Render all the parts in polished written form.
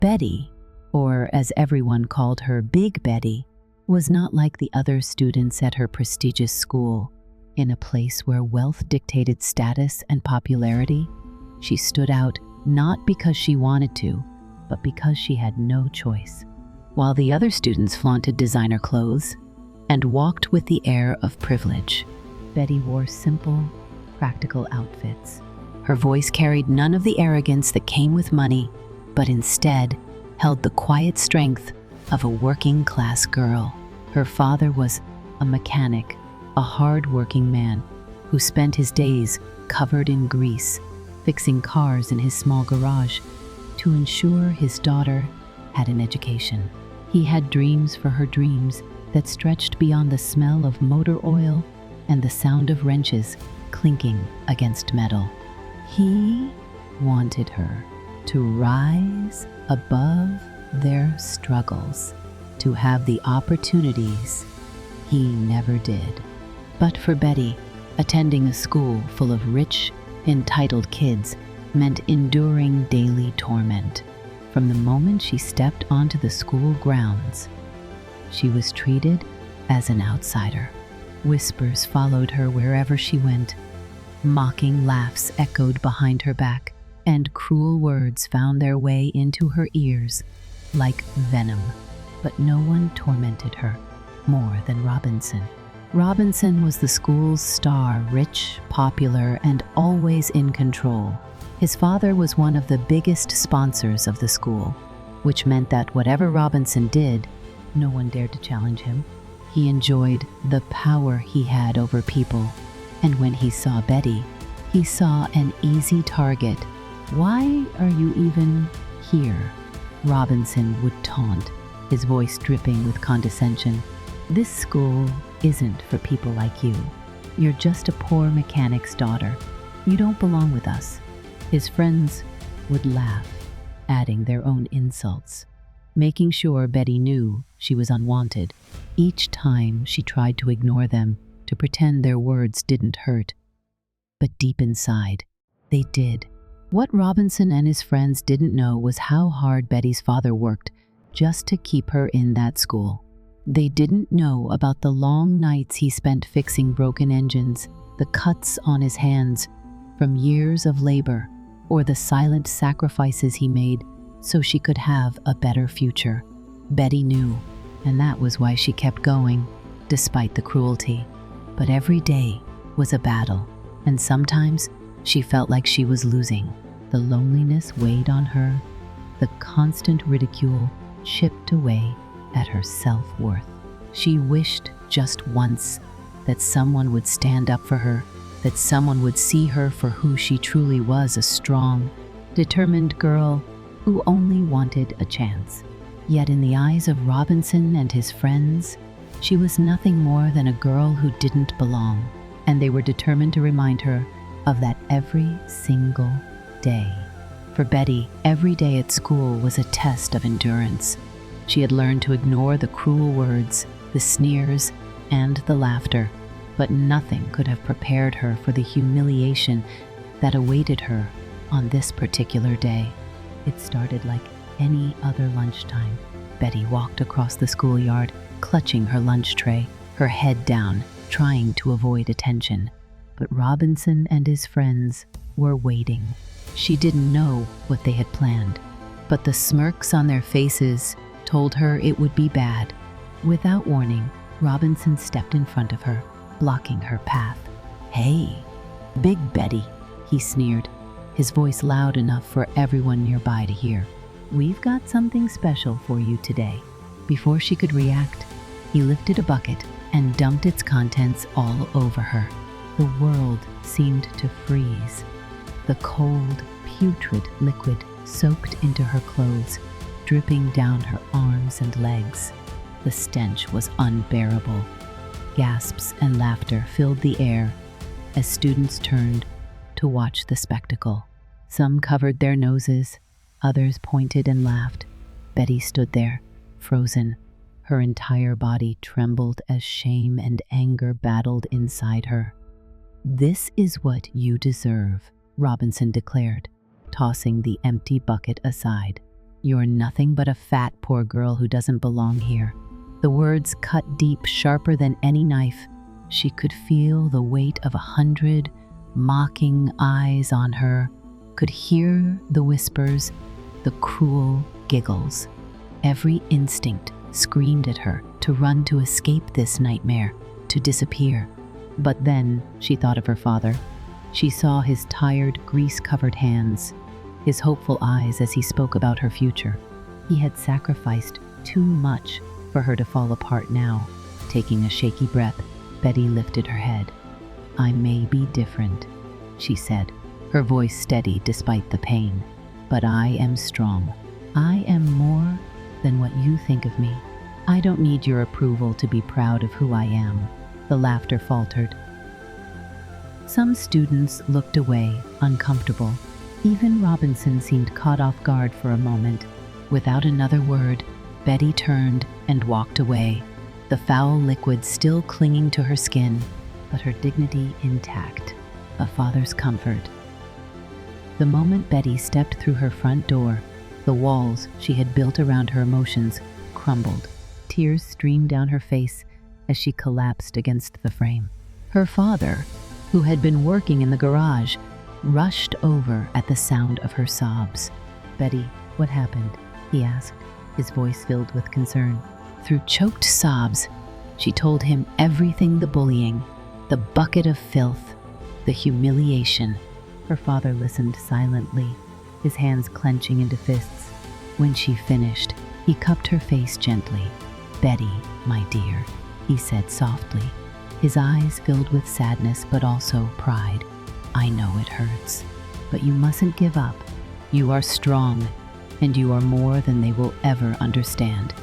Betty, or as everyone called her, Big Betty, was not like the other students at her prestigious school. In a place where wealth dictated status and popularity, she stood out not because she wanted to, but because she had no choice. While the other students flaunted designer clothes and walked with the air of privilege, Betty wore simple, practical outfits. Her voice carried none of the arrogance that came with money, but instead held the quiet strength of a working-class girl. Her father was a mechanic, a hard-working man who spent his days covered in grease, fixing cars in his small garage to ensure his daughter had an education. He had dreams for her dreams that stretched beyond the smell of motor oil and the sound of wrenches clinking against metal. He wanted her to rise above their struggles, to have the opportunities he never did. But for Betty, attending a school full of rich, entitled kids meant enduring daily torment. From the moment she stepped onto the school grounds, she was treated as an outsider. Whispers followed her wherever she went. Mocking laughs echoed behind her back, and cruel words found their way into her ears like venom. But no one tormented her more than Robinson. Robinson was the school's star, rich, popular, and always in control. His father was one of the biggest sponsors of the school, which meant that whatever Robinson did, no one dared to challenge him. He enjoyed the power he had over people, and when he saw Betty, he saw an easy target. "Why are you even here?" Robinson would taunt, his voice dripping with condescension. "This school isn't for people like you. You're just a poor mechanic's daughter. You don't belong with us." His friends would laugh, adding their own insults, making sure Betty knew she was unwanted. Each time she tried to ignore them, to pretend their words didn't hurt. But deep inside, they did. What Robinson and his friends didn't know was how hard Betty's father worked just to keep her in that school. They didn't know about the long nights he spent fixing broken engines, the cuts on his hands from years of labor, or the silent sacrifices he made so she could have a better future. Betty knew, and that was why she kept going, despite the cruelty. But every day was a battle, and sometimes she felt like she was losing. The loneliness weighed on her. The constant ridicule chipped away at her self-worth. She wished just once that someone would stand up for her, that someone would see her for who she truly was, a strong, determined girl who only wanted a chance. Yet in the eyes of Robinson and his friends, she was nothing more than a girl who didn't belong, and they were determined to remind her of that every single day. For Betty, every day at school was a test of endurance. She had learned to ignore the cruel words, the sneers, and the laughter, but nothing could have prepared her for the humiliation that awaited her on this particular day. It started like any other lunchtime. Betty walked across the schoolyard, clutching her lunch tray, her head down, trying to avoid attention. But Robinson and his friends were waiting. She didn't know what they had planned, but the smirks on their faces told her it would be bad. Without warning, Robinson stepped in front of her, blocking her path. "Hey, Big Betty," he sneered, his voice loud enough for everyone nearby to hear. "We've got something special for you today." Before she could react, he lifted a bucket and dumped its contents all over her. The world seemed to freeze. The cold, putrid liquid soaked into her clothes, dripping down her arms and legs. The stench was unbearable. Gasps and laughter filled the air as students turned to watch the spectacle. Some covered their noses, others pointed and laughed. Betty stood there, frozen. Her entire body trembled as shame and anger battled inside her. "This is what you deserve," Robinson declared, tossing the empty bucket aside. "You're nothing but a fat, poor girl who doesn't belong here." The words cut deep, sharper than any knife. She could feel the weight of 100 mocking eyes on her, could hear the whispers, the cruel giggles. Every instinct screamed at her to run, to escape this nightmare, to disappear. But then she thought of her father. She saw his tired, grease-covered hands, his hopeful eyes as he spoke about her future. He had sacrificed too much for her to fall apart now. Taking a shaky breath, Betty lifted her head. "I may be different," she said, her voice steady despite the pain. "But I am strong. I am more than what you think of me. I don't need your approval to be proud of who I am." The laughter faltered. Some students looked away, uncomfortable. Even Robinson seemed caught off guard for a moment. Without another word, Betty turned and walked away, the foul liquid still clinging to her skin, but her dignity intact, a father's comfort. The moment Betty stepped through her front door, the walls she had built around her emotions crumbled. Tears streamed down her face as she collapsed against the frame. Her father, who had been working in the garage, rushed over at the sound of her sobs. "Betty, what happened?" he asked, his voice filled with concern. Through choked sobs, she told him everything: the bullying, the bucket of filth, the humiliation. Her father listened silently, his hands clenching into fists. When she finished, he cupped her face gently. "Betty, my dear," he said softly, his eyes filled with sadness but also pride. "I know it hurts, but you mustn't give up. You are strong, and you are more than they will ever understand."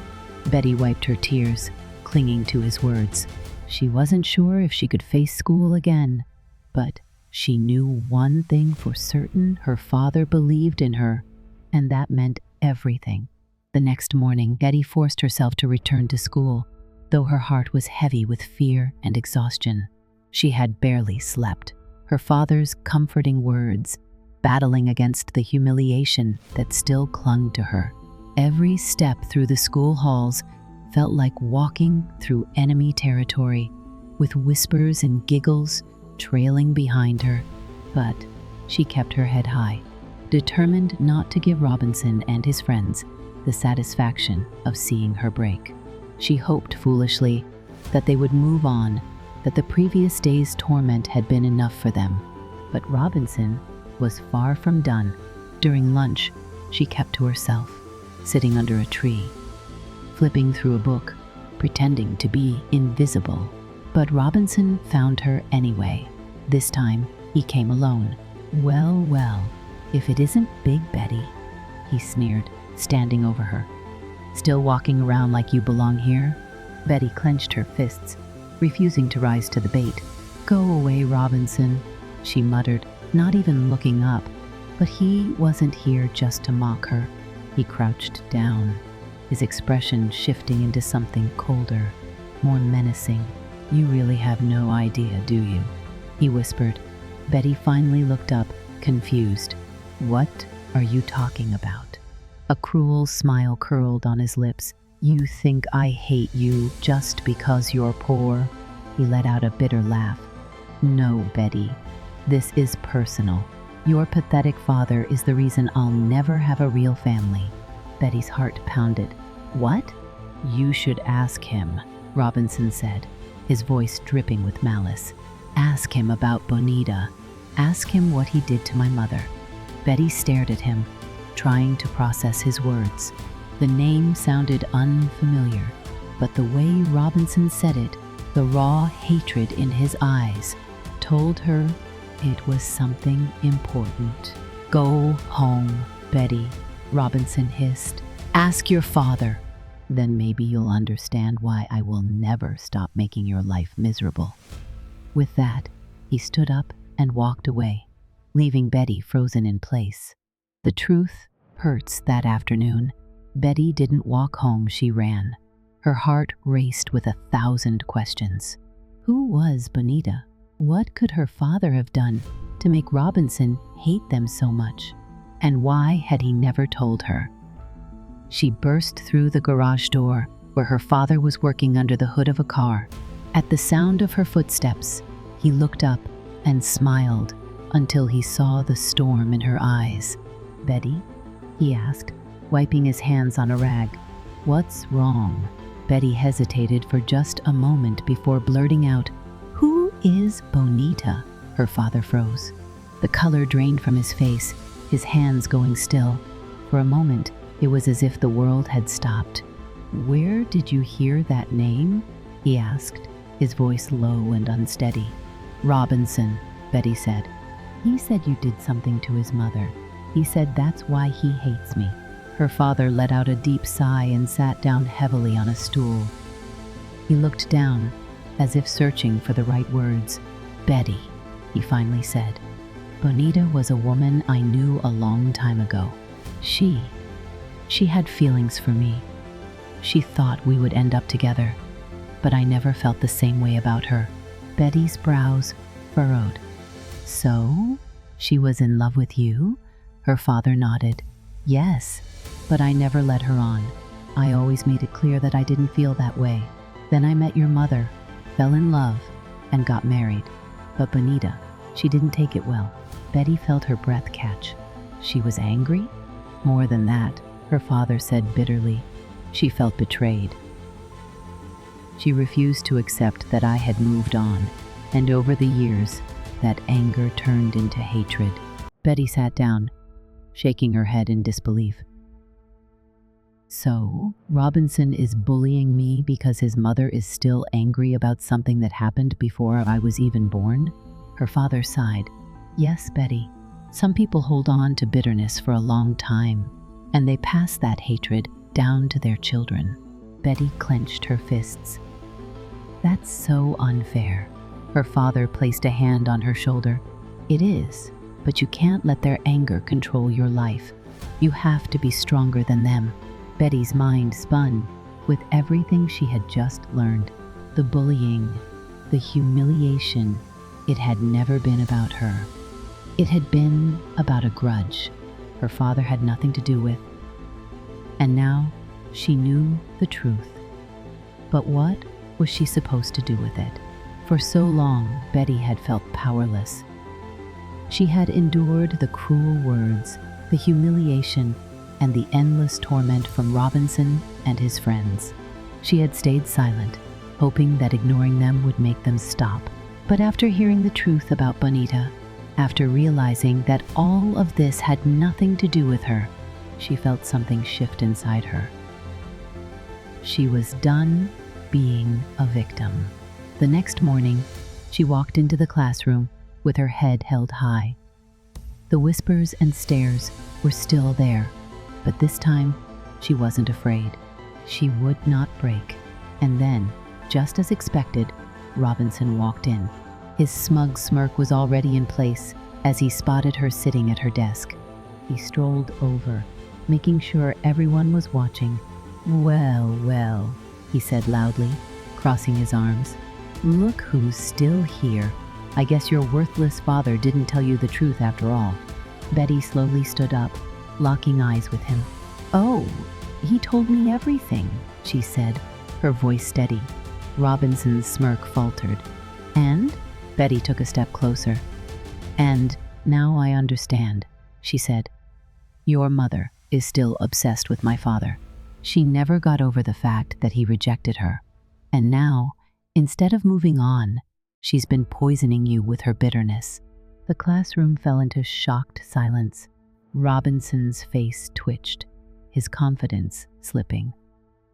Betty wiped her tears, clinging to his words. She wasn't sure if she could face school again, but she knew one thing for certain: her father believed in her, and that meant everything. The next morning, Betty forced herself to return to school, though her heart was heavy with fear and exhaustion. She had barely slept. Her father's comforting words, battling against the humiliation that still clung to her. Every step through the school halls felt like walking through enemy territory, with whispers and giggles trailing behind her. But she kept her head high, determined not to give Robinson and his friends the satisfaction of seeing her break. She hoped foolishly that they would move on, that the previous day's torment had been enough for them. But Robinson was far from done. During lunch, she kept to herself, sitting under a tree, flipping through a book, pretending to be invisible. But Robinson found her anyway. This time, he came alone. "Well, well, if it isn't Big Betty," he sneered, standing over her. "Still walking around like you belong here?" Betty clenched her fists, refusing to rise to the bait. "Go away, Robinson," she muttered, not even looking up. But he wasn't here just to mock her. He crouched down, his expression shifting into something colder, more menacing. "You really have no idea, do you?" he whispered. Betty finally looked up, confused. "What are you talking about?" A cruel smile curled on his lips. "You think I hate you just because you're poor?" He let out a bitter laugh. "No, Betty. This is personal. Your pathetic father is the reason I'll never have a real family." Betty's heart pounded. "What?" "You should ask him," Robinson said, his voice dripping with malice. "Ask him about Bonita. Ask him what he did to my mother." Betty stared at him, trying to process his words. The name sounded unfamiliar, but the way Robinson said it, the raw hatred in his eyes, told her it was something important. "Go home, Betty," Robinson hissed. "Ask your father. Then maybe you'll understand why I will never stop making your life miserable." With that, he stood up and walked away, leaving Betty frozen in place. The truth hurts that afternoon. Betty didn't walk home, she ran. Her heart raced with 1,000 questions. Who was Bonita? What could her father have done to make Robinson hate them so much? And why had he never told her? She burst through the garage door where her father was working under the hood of a car. At the sound of her footsteps, he looked up and smiled until he saw the storm in her eyes. "Betty?" he asked, wiping his hands on a rag. "What's wrong?" Betty hesitated for just a moment before blurting out, "Who is Bonita?" Her father froze. The color drained from his face, his hands going still. For a moment, it was as if the world had stopped. "Where did you hear that name?" he asked, his voice low and unsteady. "Robinson," Betty said. "He said you did something to his mother. He said that's why he hates me." Her father let out a deep sigh and sat down heavily on a stool. He looked down, as if searching for the right words. "Betty," he finally said. "Bonita was a woman I knew a long time ago. She had feelings for me. She thought we would end up together, but I never felt the same way about her." Betty's brows furrowed. "So, she was in love with you?" Her father nodded. "Yes, but I never led her on. I always made it clear that I didn't feel that way. Then I met your mother, fell in love, and got married. But Bonita, she didn't take it well." Betty felt her breath catch. She was angry? More than that, her father said bitterly. She felt betrayed. She refused to accept that I had moved on, and over the years, that anger turned into hatred. Betty sat down, shaking her head in disbelief. "So, Robinson is bullying me because his mother is still angry about something that happened before I was even born?" Her father sighed. "Yes, Betty. Some people hold on to bitterness for a long time, and they pass that hatred down to their children." Betty clenched her fists. "That's so unfair." Her father placed a hand on her shoulder. "It is, but you can't let their anger control your life. You have to be stronger than them." Betty's mind spun with everything she had just learned. The bullying, the humiliation. It had never been about her. It had been about a grudge her father had nothing to do with. And now she knew the truth. But what was she supposed to do with it? For so long, Betty had felt powerless. She had endured the cruel words, the humiliation, and the endless torment from Robinson and his friends. She had stayed silent, hoping that ignoring them would make them stop. But after hearing the truth about Bonita, after realizing that all of this had nothing to do with her, she felt something shift inside her. She was done being a victim. The next morning, she walked into the classroom with her head held high. The whispers and stares were still there, but this time she wasn't afraid. She would not break. And then, just as expected, Robinson walked in. His smug smirk was already in place as he spotted her sitting at her desk. He strolled over, making sure everyone was watching. "Well, well," he said loudly, crossing his arms. "Look who's still here. I guess your worthless father didn't tell you the truth after all." Betty slowly stood up, locking eyes with him. "Oh, he told me everything," she said, her voice steady. Robinson's smirk faltered. "And?" Betty took a step closer. "And now I understand," she said. "Your mother is still obsessed with my father. She never got over the fact that he rejected her. And now, instead of moving on, she's been poisoning you with her bitterness." The classroom fell into shocked silence. Robinson's face twitched, his confidence slipping.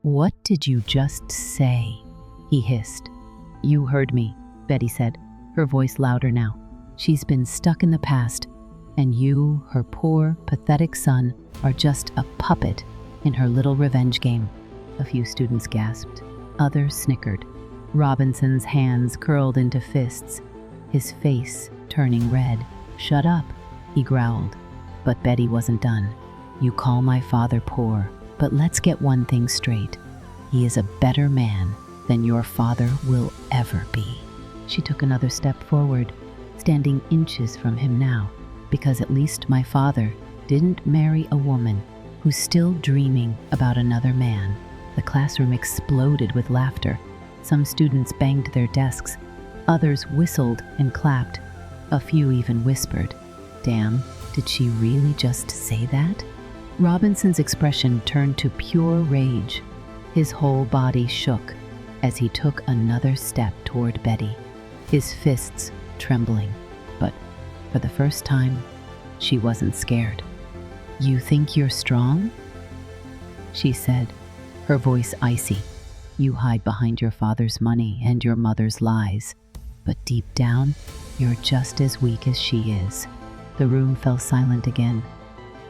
"What did you just say?" he hissed. "You heard me," Betty said, her voice louder now. "She's been stuck in the past, and you, her poor, pathetic son, are just a puppet in her little revenge game." A few students gasped. Others snickered. Robinson's hands curled into fists, his face turning red. "Shut up," he growled. But Betty wasn't done. "You call my father poor, but let's get one thing straight. He is a better man than your father will ever be." She took another step forward, standing inches from him now, "because at least my father didn't marry a woman who's still dreaming about another man. The classroom exploded with laughter. Some students banged their desks. Others whistled and clapped. A few even whispered, "Damn, did she really just say that?" Robinson's expression turned to pure rage. His whole body shook as he took another step toward Betty, his fists trembling. But for the first time, she wasn't scared. "You think you're strong?" she said, her voice icy. "You hide behind your father's money and your mother's lies. But deep down, you're just as weak as she is." The room fell silent again.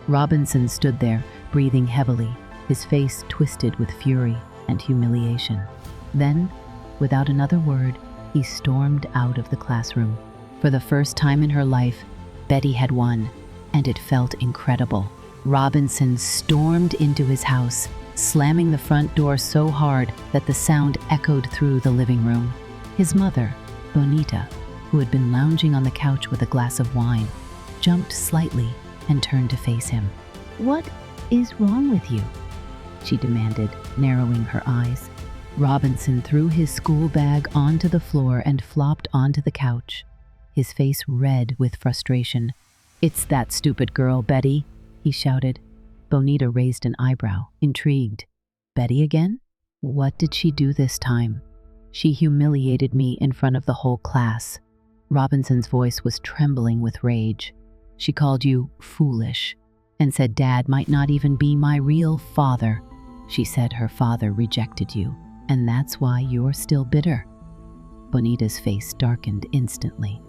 Robinson stood there, breathing heavily, his face twisted with fury and humiliation. Then, without another word, he stormed out of the classroom. For the first time in her life, Betty had won, and it felt incredible. Robinson stormed into his house, slamming the front door so hard that the sound echoed through the living room. His mother, Bonita, who had been lounging on the couch with a glass of wine, jumped slightly and turned to face him. "What is wrong with you?" she demanded, narrowing her eyes. Robinson threw his school bag onto the floor and flopped onto the couch, his face red with frustration. "It's that stupid girl, Betty," he shouted. Bonita raised an eyebrow, intrigued. "Betty again? What did she do this time?" "She humiliated me in front of the whole class." Robinson's voice was trembling with rage. "She called you foolish and said Dad might not even be my real father. She said her father rejected you, and that's why you're still bitter." Bonita's face darkened instantly.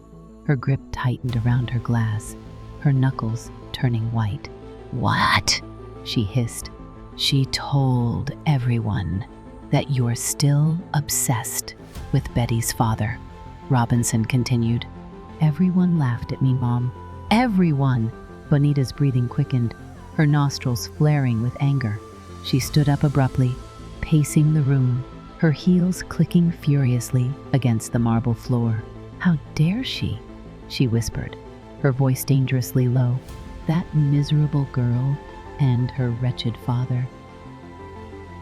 Her grip tightened around her glass, her knuckles turning white. "What?" she hissed. "She told everyone that you're still obsessed with Betty's father," Robinson continued. "Everyone laughed at me, Mom. Everyone!" Bonita's breathing quickened, her nostrils flaring with anger. She stood up abruptly, pacing the room, her heels clicking furiously against the marble floor. "How dare she?" she whispered, her voice dangerously low. "That miserable girl and her wretched father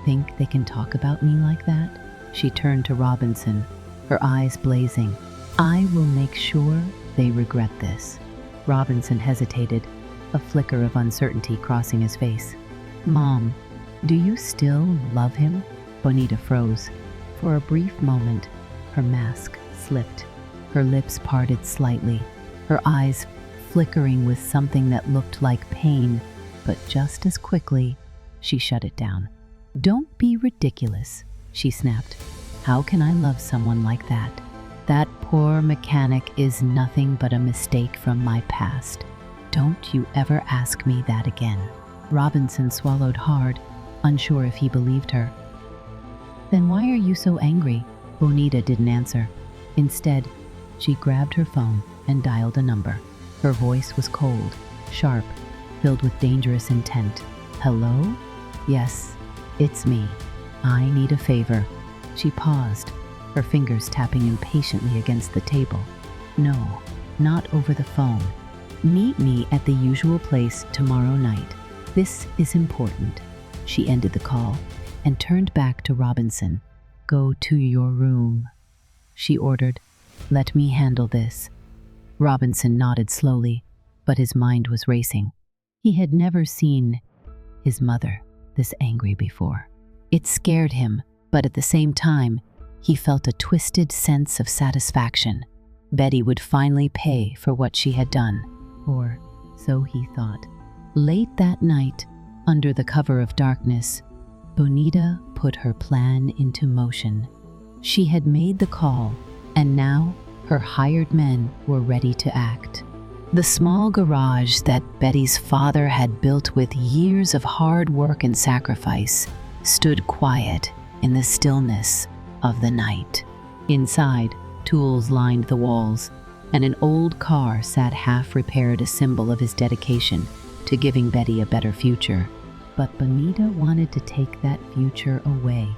think they can talk about me like that?" She turned to Robinson, her eyes blazing. "I will make sure they regret this." Robinson hesitated, a flicker of uncertainty crossing his face. "Mom, do you still love him?" Bonita froze. For a brief moment, her mask slipped, her lips parted slightly, her eyes flickering with something that looked like pain, but just as quickly, she shut it down. "Don't be ridiculous," she snapped. "How can I love someone like that? That poor mechanic is nothing but a mistake from my past. Don't you ever ask me that again." Robinson swallowed hard, unsure if he believed her. "Then why are you so angry?" Bonita didn't answer. Instead, she grabbed her phone and dialed a number. Her voice was cold, sharp, filled with dangerous intent. "Hello? Yes, it's me. I need a favor." She paused, her fingers tapping impatiently against the table. "No, not over the phone. Meet me at the usual place tomorrow night. This is important." She ended the call and turned back to Robinson. "Go to your room," she ordered. "Let me handle this." Robinson nodded slowly, but his mind was racing. He had never seen his mother this angry before. It scared him, but at the same time, he felt a twisted sense of satisfaction. Betty would finally pay for what she had done, or so he thought. Late that night, under the cover of darkness, Bonita put her plan into motion. She had made the call, and now her hired men were ready to act. The small garage that Betty's father had built with years of hard work and sacrifice stood quiet in the stillness of the night. Inside, tools lined the walls, and an old car sat half-repaired, a symbol of his dedication to giving Betty a better future. But Bonita wanted to take that future away.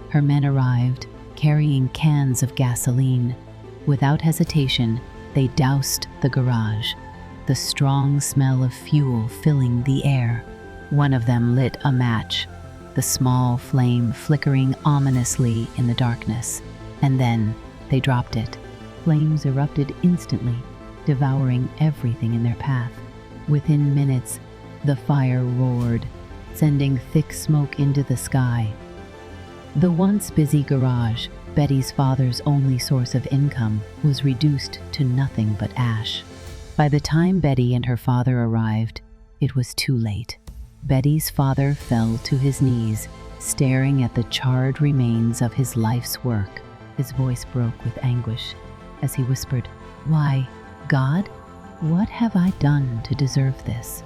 Her men arrived, carrying cans of gasoline. Without hesitation, they doused the garage, the strong smell of fuel filling the air. One of them lit a match, the small flame flickering ominously in the darkness, and then they dropped it. Flames erupted instantly, devouring everything in their path. Within minutes, the fire roared, sending thick smoke into the sky. The once busy garage, Betty's father's only source of income, was reduced to nothing but ash. By the time Betty and her father arrived, it was too late. Betty's father fell to his knees, staring at the charred remains of his life's work. His voice broke with anguish as he whispered, "Why, God, what have I done to deserve this?"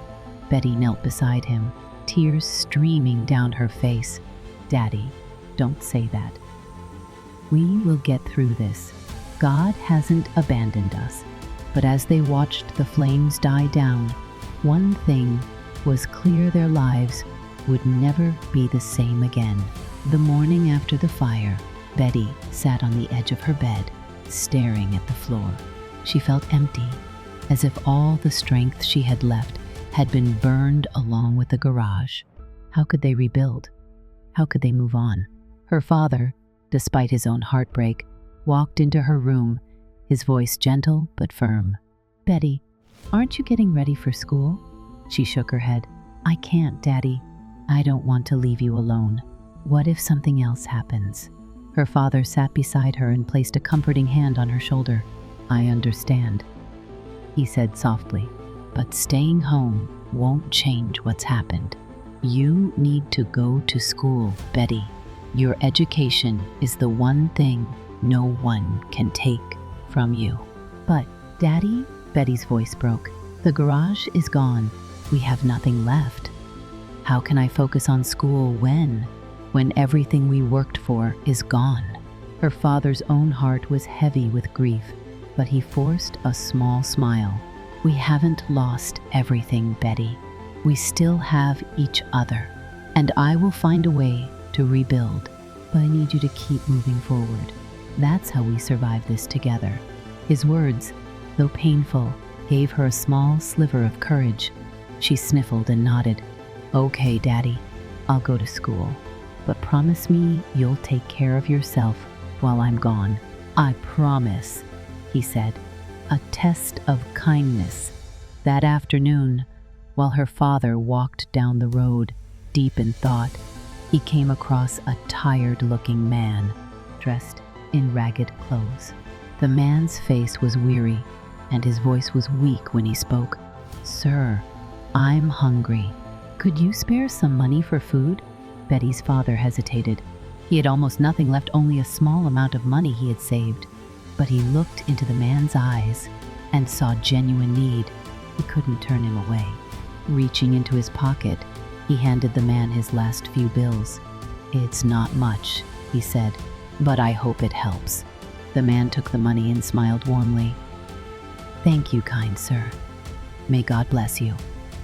Betty knelt beside him, tears streaming down her face. "Daddy, don't say that. We will get through this. God hasn't abandoned us." But as they watched the flames die down, one thing was clear: their lives would never be the same again. The morning after the fire, Betty sat on the edge of her bed, staring at the floor. She felt empty, as if all the strength she had left had been burned along with the garage. How could they rebuild? How could they move on? Her father, despite his own heartbreak, walked into her room, his voice gentle but firm. "Betty, aren't you getting ready for school?" She shook her head. "I can't, Daddy. I don't want to leave you alone. What if something else happens?" Her father sat beside her and placed a comforting hand on her shoulder. "I understand," he said softly, "but staying home won't change what's happened. You need to go to school, Betty. Your education is the one thing no one can take from you." "But, Daddy," Betty's voice broke, "the garage is gone. We have nothing left. How can I focus on school when everything we worked for is gone?" Her father's own heart was heavy with grief, but he forced a small smile. "We haven't lost everything, Betty. We still have each other, and I will find a way to rebuild. But I need you to keep moving forward. That's how we survive this together." His words, though painful, gave her a small sliver of courage. She sniffled and nodded. "Okay, Daddy, I'll go to school. But promise me you'll take care of yourself while I'm gone." "I promise," he said. A test of kindness. That afternoon, while her father walked down the road, deep in thought, he came across a tired-looking man, dressed in ragged clothes. The man's face was weary, and his voice was weak when he spoke. "Sir, I'm hungry. Could you spare some money for food?" Betty's father hesitated. He had almost nothing left, only a small amount of money he had saved. But he looked into the man's eyes and saw genuine need. He couldn't turn him away. Reaching into his pocket, he handed the man his last few bills. "It's not much," he said, "but I hope it helps." The man took the money and smiled warmly. "Thank you, kind sir. May God bless you."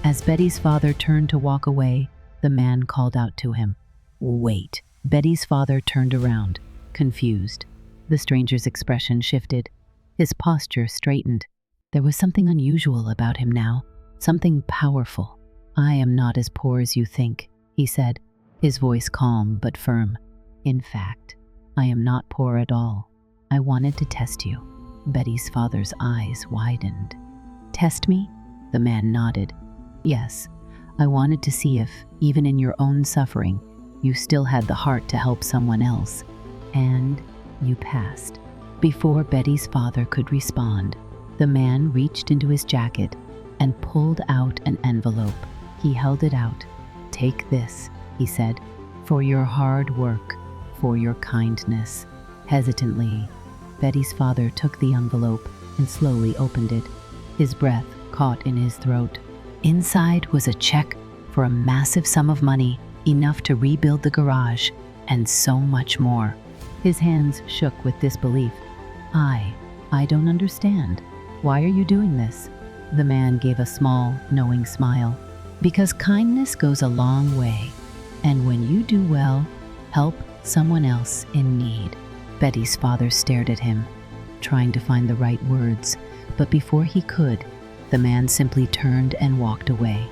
As Betty's father turned to walk away, the man called out to him, "Wait." Betty's father turned around, confused. The stranger's expression shifted. His posture straightened. There was something unusual about him now, something powerful. "I am not as poor as you think," he said, his voice calm but firm. "In fact, I am not poor at all. I wanted to test you." Betty's father's eyes widened. "Test me?" The man nodded. "Yes, I wanted to see if, even in your own suffering, you still had the heart to help someone else. And you passed." Before Betty's father could respond, the man reached into his jacket and pulled out an envelope. He held it out. "Take this," he said, "for your hard work, for your kindness." Hesitantly, Betty's father took the envelope and slowly opened it. His breath caught in his throat. Inside was a check for a massive sum of money, enough to rebuild the garage, and so much more. His hands shook with disbelief. I don't understand. Why are you doing this?" The man gave a small, knowing smile. "Because kindness goes a long way, and when you do well, help someone else in need." Betty's father stared at him, trying to find the right words, but before he could, the man simply turned and walked away.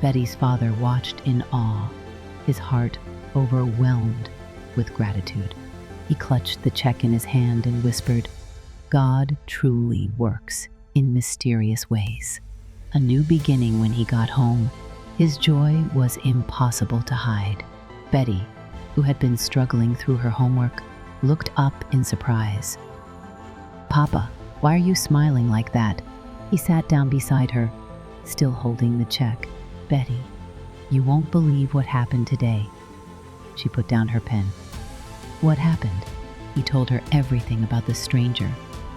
Betty's father watched in awe, his heart overwhelmed with gratitude. He clutched the check in his hand and whispered, "God truly works in mysterious ways." A new beginning when he got home. His joy was impossible to hide. Betty, who had been struggling through her homework, looked up in surprise. "Papa, why are you smiling like that?" He sat down beside her, still holding the check. "Betty, you won't believe what happened today." She put down her pen. "What happened?" He told her everything about the stranger,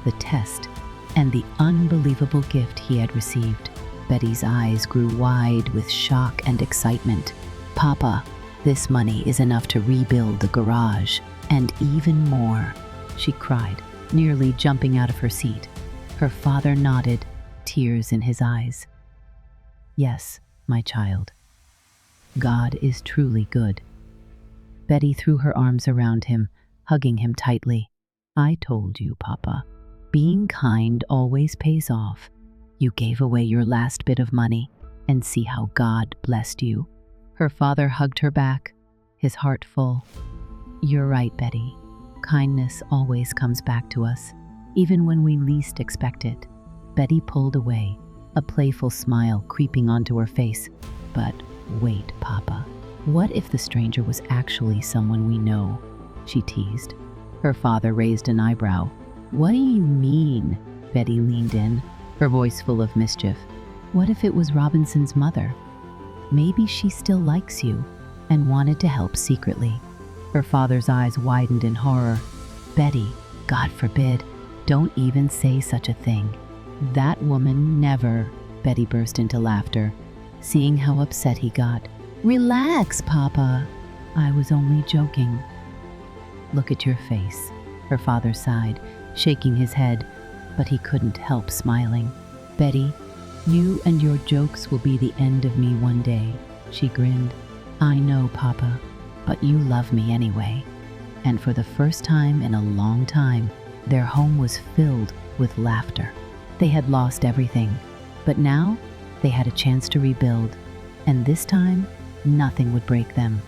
the test, and the unbelievable gift he had received. Betty's eyes grew wide with shock and excitement. "Papa, this money is enough to rebuild the garage, and even more," she cried, nearly jumping out of her seat. Her father nodded, tears in his eyes. "Yes, my child. God is truly good." Betty threw her arms around him, hugging him tightly. "I told you, Papa. Being kind always pays off. You gave away your last bit of money, and see how God blessed you." Her father hugged her back, his heart full. "You're right, Betty. Kindness always comes back to us, even when we least expect it." Betty pulled away, a playful smile creeping onto her face. "But wait, Papa. What if the stranger was actually someone we know?" she teased. Her father raised an eyebrow. "What do you mean?" Betty leaned in, her voice full of mischief. "What if it was Robinson's mother? Maybe she still likes you and wanted to help secretly." Her father's eyes widened in horror. "Betty, God forbid, don't even say such a thing. That woman never." Betty burst into laughter, seeing how upset he got. "Relax, Papa. I was only joking." "Look at your face," her father sighed, shaking his head, but he couldn't help smiling. "Betty, you and your jokes will be the end of me one day," she grinned. "I know, Papa, but you love me anyway." And for the first time in a long time, their home was filled with laughter. They had lost everything, but now they had a chance to rebuild, and this time, nothing would break them.